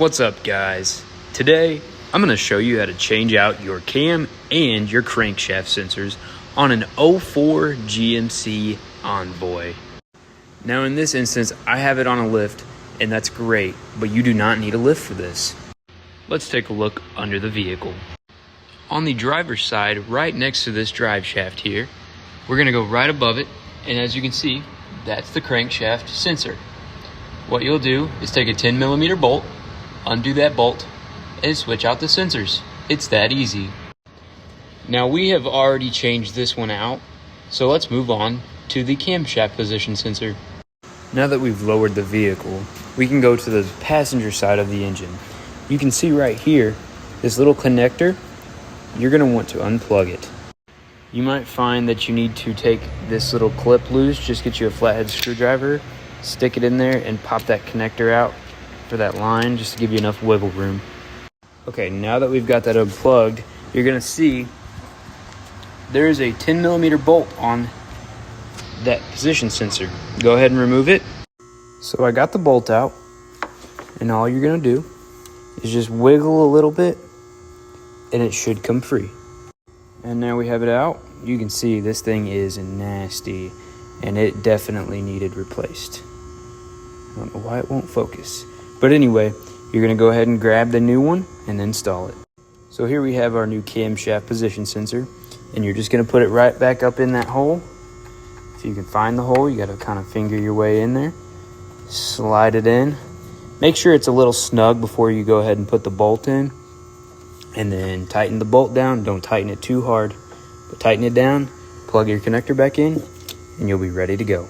What's up, guys? Today I'm going to show you how to change out your cam and your crankshaft sensors on an 04 GMC Envoy. Now in this instance I have it on a lift, and that's great, but you do not need a lift for this. Let's take a look under the vehicle. On the driver's side, right next to this drive shaft here, we're going to go right above it, and as you can see, that's the crankshaft sensor. What you'll do is take a 10mm bolt, undo that bolt, and switch out the sensors. It's that easy. Now we have already changed this one out, so let's move on to the camshaft position sensor. Now that we've lowered the vehicle, we can go to the passenger side of the engine. You can see right here, this little connector, you're going to want to unplug it. You might find that you need to take this little clip loose, just get you a flathead screwdriver, stick it in there and pop that connector out for that line, just to give you enough wiggle room. Okay, now that we've got that unplugged, you're going to see there is a 10mm bolt on that position sensor. Go ahead and remove it. So I got the bolt out, and all you're going to do is just wiggle a little bit and it should come free. And now we have it out. You can see this thing is nasty and it definitely needed replaced. I don't know why it won't focus. But anyway, you're going to go ahead and grab the new one and install it. So here we have our new camshaft position sensor, and you're just going to put it right back up in that hole. If you can find the hole, you got to kind of finger your way in there. Slide it in. Make sure it's a little snug before you go ahead and put the bolt in. And then tighten the bolt down. Don't tighten it too hard, but tighten it down. Plug your connector back in, and you'll be ready to go.